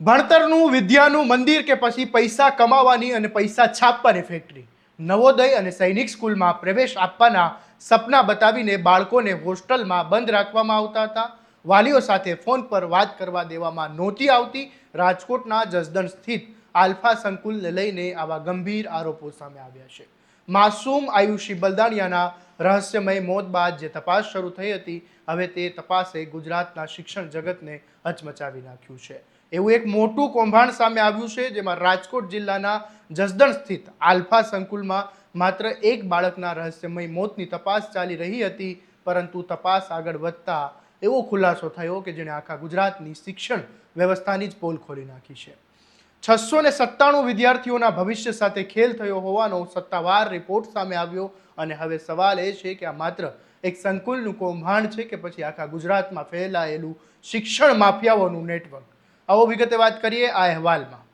ભણતરનું વિદ્યાનું મંદિર કે પછી પૈસા કમાવાની અને પૈસા છાપવાની ફેક્ટરી. નવોદય અને સૈનિક સ્કૂલમાં પ્રવેશ આપવાના સપના બતાવીને બાળકોને હોસ્ટેલમાં બંધ રાખવામાં આવતા હતા. વાલીઓ સાથે ફોન પર વાત કરવા દેવામાં નહોતી આવતી. રાજકોટના જસદણ સ્થિત આલ્ફા સંકુલને લઈને આવા ગંભીર આરોપો સામે આવ્યા છે. માસૂમ આયુષી બલદાણિયાના રહસ્યમય મોત બાદ જે તપાસ શરૂ થઈ હતી, હવે તે તપાસે ગુજરાતના શિક્ષણ જગતને હચમચાવી નાખ્યું છે. એવું એક મોટું કૌભાંડ સામે આવ્યું છે, જેમાં રાજકોટ જિલ્લાના જસદણ સ્થિત આલ્ફા સંકુલમાં માત્ર એક બાળકના રહસ્યમય મોતની તપાસ ચાલી રહી હતી, પરંતુ તપાસ આગળ વધતા એવો ખુલાસો થયો કે જેણે આખા ગુજરાતની શિક્ષણ વ્યવસ્થાની જ પોલ ખોલી નાખી છે. 697 વિદ્યાર્થીઓના ભવિષ્ય સાથે ખેલ થયો હોવાનો સત્તાવાર રિપોર્ટ સામે આવ્યો અને હવે સવાલ એ છે કે આ માત્ર એક સંકુલનું કૌભાંડ છે કે પછી આખા ગુજરાતમાં ફેલાયેલું શિક્ષણ માફિયાઓનું નેટવર્ક. આવો વિગતે વાત કરીએ આ અહેવાલમાં.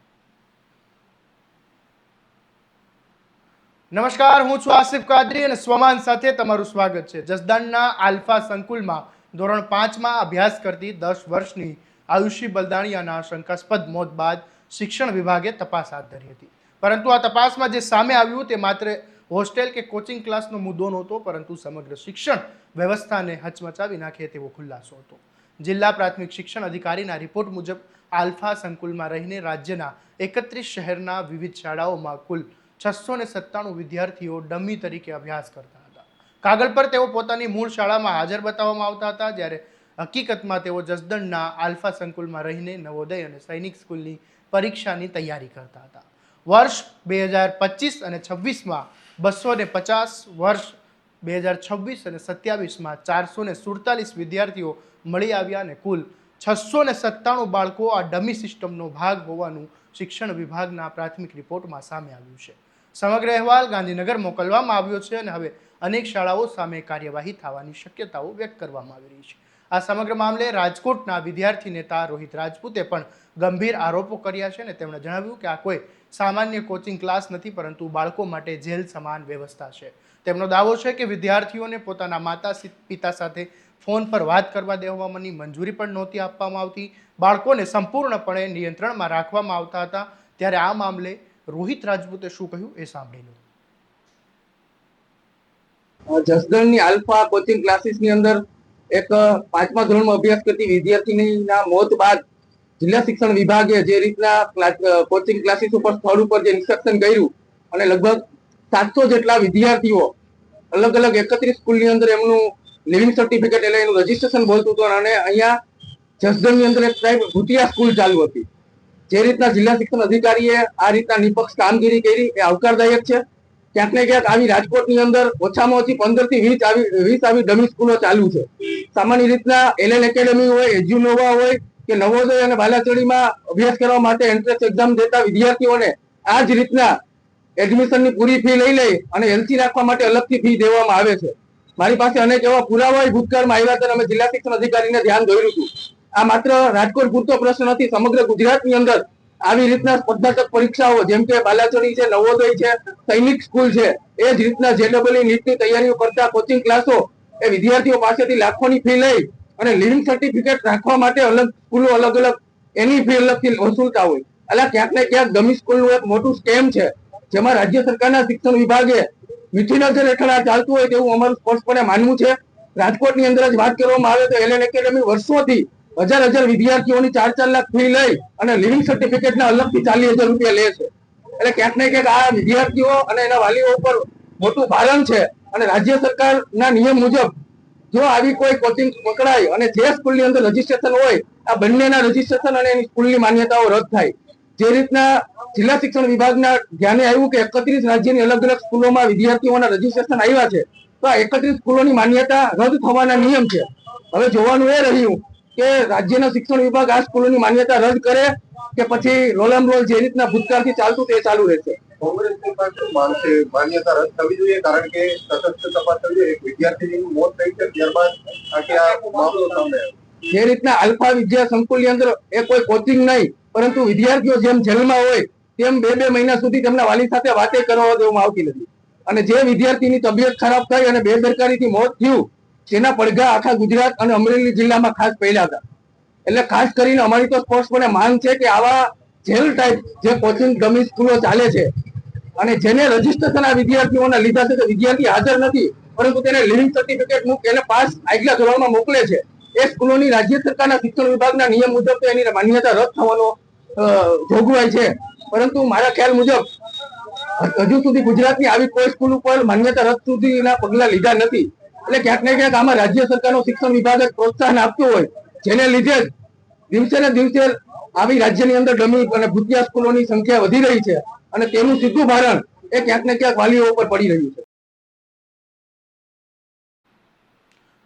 નમસ્કાર, હું છું આસિફ કાદરી અને સ્વમાન સાથે તમારું સ્વાગત છે. જસદણના આલ્ફા સંકુલમાં ધોરણ 5માં અભ્યાસ કરતી 10 વર્ષની આયુષી બલદાણિયાના શંકાસ્પદ મોત બાદ શિક્ષણ વિભાગે તપાસ હાથ ધરી હતી. પરંતુ આ તપાસમાં જે સામે આવ્યું તે માત્ર હોસ્ટેલ કે કોચિંગ ક્લાસનો મુદ્દો નહોતો, પરંતુ સમગ્ર શિક્ષણ વ્યવસ્થાને હચમચાવી નાખે તેવો ખુલાસો હતો. જિલ્લા પ્રાથમિક શિક્ષણ અધિકારીના રિપોર્ટ મુજબ આલ્ફા સંકુલમાં રહીને રાજ્યના 31 શહેરના વિવિધ શાળાઓમાં કુલ 697 વિદ્યાર્થીઓ ડમી તરીકે અભ્યાસ કરતા હતા. કાગળ પર તેઓ પોતાની મૂળ શાળામાં હાજર બતાવવામાં આવતા હતા, જ્યારે હકીકતમાં તેઓ જસદણના આલ્ફા સંકુલમાં રહીને નવોદય અને સૈનિક સ્કૂલની પરીક્ષાની તૈયારી કરતા હતા. વર્ષ 2025 અને 26માં 250, વર્ષ 2026 અને 27માં 447 વિદ્યાર્થીઓ મળી આવ્યા અને કુલ 697 બાળકો આ ડમી સિસ્ટમનો ભાગ હોવાનું શિક્ષણ વિભાગના પ્રાથમિક રિપોર્ટમાં સામે આવ્યું છે. સમગ્ર અહેવાલ ગાંધીનગર મોકલવામાં આવ્યો છે અને હવે અનેક શાળાઓ સામે કાર્યવાહી થવાની શક્યતાઓ વ્યક્ત કરવામાં આવી રહી છે. આ સમગ્ર મામલે રાજકોટના વિદ્યાર્થી નેતા રોહિત રાજપૂતે પણ ગંભીર આરોપો કર્યા છે અને તેમણે જણાવ્યું કે આ કોઈ સામાન્ય કોચિંગ ક્લાસ નથી, પરંતુ બાળકો માટે જેલ સમાન વ્યવસ્થા છે. તેમનો દાવો છે કે વિદ્યાર્થીઓને પોતાના માતા પિતા સાથે ફોન પર વાત કરવા દેવાની મંજૂરી પણ નહોતી આપવામાં આવતી. બાળકોને સંપૂર્ણપણે નિયંત્રણમાં રાખવામાં આવતા હતા. ત્યારે આ મામલે રોહિત રાજપૂતે શું કહ્યું એ સાંભળી લો. જસદણની આલ્ફા કોચિંગ ક્લાસીસની અંદર એક 5મા ધોરણમાં અભ્યાસ કરતી વિદ્યાર્થીનીના મોત બાદ જિલ્લા શિક્ષણ વિભાગે જે રીતના કોચિંગ ક્લાસીસ ઉપર સ્થળ ઉપર જે ઇન્સ્ટ્રક્શન કર્યું અને લગભગ 700 જેટલા વિદ્યાર્થીઓ અલગ અલગ 31 સ્કૂલની અંદર એમનું લિવિંગ સર્ટિફિકેટ એટલે એનું રજીસ્ટ્રેશન બોલતું હતું અને અહીંયા જસદણની અંદર એક સાહેબ ભૂતિયા સ્કૂલ ચાલુ હતી. જે રીતના જિલ્લા શિક્ષણ અધિકારીએ આ રીતના નિષ્પક્ષ કામગીરી કરી એ આવકારદાયક છે. ક્યાંક ને ક્યાંક આવી રાજકોટની અંદર ઓછામાં ઓછી 15 થી 20 આવી ડમી સ્કૂલો ચાલુ છે. સામાન્ય રીતના એલએન એકેડમી હોય, એજ્યુનોવા હોય કે નવોદય અને બાલાચડીમાં અભ્યાસ કરવા માટે એન્ટ્રન્સ એક્ઝામ દેતા વિદ્યાર્થીઓને આ જ રીતના એડમિશનની પૂરી ફી લઈ અને એલસી રાખવા માટે અલગથી ફી દેવામાં આવે છે. મારી પાસે અનેક એવા પુરાવા ભૂતકાળમાં આવ્યા હતા. અમે જિલ્લા શિક્ષણ અધિકારીને ધ્યાન દોર્યું હતું. આ માત્ર રાજકોટ પૂરતો પ્રશ્ન નથી, સમગ્ર ગુજરાતની અંદર આવી રીતના સ્પર્ધાત્મક પરીક્ષાઓ જેમ કે બાલાચડી છે, નવોદય છે, સૈનિક સ્કૂલ છે, એ જ રીતના જેડબલઈ નીટની તૈયારીઓ કરતા કોચિંગ ક્લાસો એ વિદ્યાર્થીઓ પાસેથી લાખોની ફી લઈ અને લિવિંગ સર્ટિફિકેટ રાખવા માટે અલગ સ્કૂલો અલગ અલગ એની ફી અલગથી વસૂલતા હોય. એટલે ક્યાંક ને ક્યાંક ડમી સ્કૂલનું એક મોટું સ્કેમ છે, જેમાં રાજ્ય સરકારના શિક્ષણ વિભાગે મીઠી નજર હેઠળ આ ચાલતું હોય તેવું અમારું સ્પષ્ટપણે માનવું છે. રાજકોટની અંદર જ વાત કરવામાં આવે તો એલએન એકેડમી વર્ષોથી હજાર વિદ્યાર્થીઓની 4 લાખ ફી લઈ અને લિવિંગ સર્ટિફિકેટના અલગથી 40,000 રૂપિયા લે છે. એટલે ક્યાંક ને ક્યાંક આ વિદ્યાર્થીઓ અને એના વાલીઓ ઉપર મોટું ભારણ છે અને રાજ્ય સરકારના નિયમ મુજબ જો આવી કોઈ કોચિંગ પકડાય અને જે સ્કૂલની અંદર રજીસ્ટ્રેશન હોય આ બંનેના રજીસ્ટ્રેશન અને એની સ્કૂલની માન્યતાઓ રદ થાય. જે રીતના જિલ્લા શિક્ષણ વિભાગના ધ્યાને આવ્યું કે 31 રાજ્યની અલગ અલગ સ્કૂલોમાં વિદ્યાર્થીઓના રજીસ્ટ્રેશન આવ્યા છે, તો આ 31 સ્કૂલોની માન્યતા રદ થવાના નિયમ છે. હવે જોવાનું એ રહ્યું કે રાજ્યનો શિક્ષણ વિભાગ આ સ્કૂલોની માન્યતા રદ કરે કે પછી રોલમ રોલ જે રીતના ભૂતકાળથી ચાલતું તે ચાલુ રહેશે. કોંગ્રેસની પાસે માન્યતા રદ થવી જોઈએ, કારણ કે તટસ્થ તપાસ થવી જોઈએ. એક વિદ્યાર્થીનું મોત થઈ છે, ત્યારબાદ આ મામલો સામે જે રીતના આલ્ફા વિદ્યા સંકુલની અંદર એ કોઈ કોચિંગ નહીં, પરંતુ વિદ્યાર્થીઓ જેમ જેલમાં હોય તેમ 2 મહિના સુધી તેમના વાલી સાથે વાતે કરવા દેવામાં આવતી નથી. અને જે વિદ્યાર્થીની તબિયત ખરાબ થઈ અને બેદરકારીથી મોત થયું, જેના પડઘા આખા ગુજરાત અને અમરેલી જિલ્લામાં ખાસ પડ્યા હતા. એટલે ખાસ કરીને અમારી તો સ્પષ્ટપણે માંગ છે કે આવા જેલ ટાઈપ જે કોચિંગ ડમી સ્કૂલો ચાલે છે અને જેને રજીસ્ટ્રેશન આ વિદ્યાર્થીઓના લીધા છે, વિદ્યાર્થી હાજર નથી પરંતુ તેને લિવિંગ સર્ટિફિકેટ મૂક એને પાસ આગલા ધોરણમાં મોકલે છે, એ સ્કૂલોની રાજ્ય સરકારના શિક્ષણ વિભાગના નિયમ મુજબ તો એની માન્યતા રદ થવાનો જોગવાઈ છે. પરંતુ મારા ખ્યાલ મુજબ હજુ સુધી ગુજરાતની આવી કોઈ સ્કૂલ ઉપર માન્યતા રદ સુધીના પગલા લીધા નથી. એટલે ક્યાંક ને ક્યાંક આમાં રાજ્ય સરકારનો શિક્ષણ વિભાગ પ્રોત્સાહન આપતું હોય, જેને લીધે દિવસે ને દિવસે આવી રાજ્યની અંદર ડમી અને ભૂતિયા સ્કૂલોની સંખ્યા વધી રહી છે અને તેનું સીધું ભારણ એ ક્યાંક ને ક્યાંક વાલીઓ ઉપર પડી રહ્યું છે.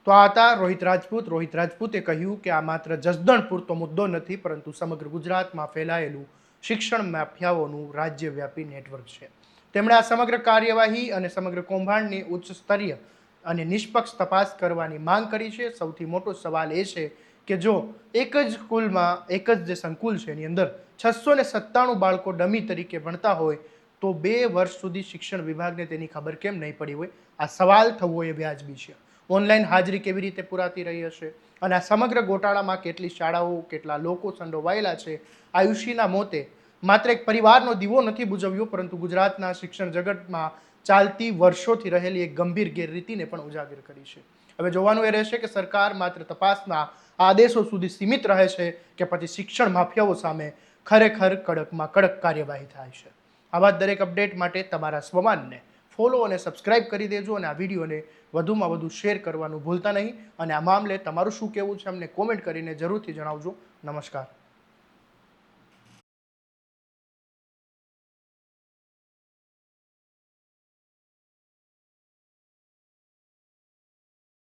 તો આ હતા રોહિત રાજપૂત. રોહિત રાજપૂતે કહ્યું કે આ માત્ર જસદણ પૂરતો મુદ્દો નથી, પરંતુ સમગ્ર ગુજરાતમાં ફેલાયેલું શિક્ષણ માફિયાઓનું રાજ્યવ્યાપી નેટવર્ક છે. તેમણે આ સમગ્ર કાર્યવાહી અને સમગ્ર કૌભાંડની ઉચ્ચ સ્તરીય અને નિષ્પક્ષ તપાસ કરવાની માંગ કરી છે. સૌથી મોટો સવાલ એ છે કે જો એક જ સ્કૂલમાં, એક જ જે સંકુલ છે એની અંદર 697 બાળકો ડમી તરીકે ભણતા હોય તો 2 વર્ષ સુધી શિક્ષણ વિભાગને તેની ખબર કેમ નહીં પડી હોય? આ સવાલ થવો એ વ્યાજબી છે. ઓનલાઈન હાજરી કેવી રીતે પુરાતી રહી હશે અને આ સમગ્ર ગોટાળામાં કેટલી શાળાઓ, કેટલા લોકો સંડોવાયેલા છે? આયુષીના મોતે માત્ર એક પરિવારનો દીવો નથી બુઝવ્યો, પરંતુ ગુજરાતના શિક્ષણ જગતમાં ચાલતી વર્ષોથી રહેલી એક ગંભીર ગેરરીતિને પણ ઉજાગર કરી છે. હવે જોવાનું એ રહેશે કે સરકાર માત્ર તપાસના આદેશો સુધી સીમિત રહે છે કે પછી શિક્ષણ માફિયાઓ સામે ખરેખર કડકમાં કડક કાર્યવાહી થાય છે. આવા દરેક અપડેટ માટે તમારા સ્વમાનને ફોલો અને સબસ્ક્રાઇબ કરી દેજો અને આ વિડીયોને વધુમાં વધુ શેર કરવાનું ભૂલતા નહીં. અને આ મામલે તમારું શું કહેવું છે અમને કોમેન્ટ કરીને જરૂરથી જણાવજો. નમસ્કાર.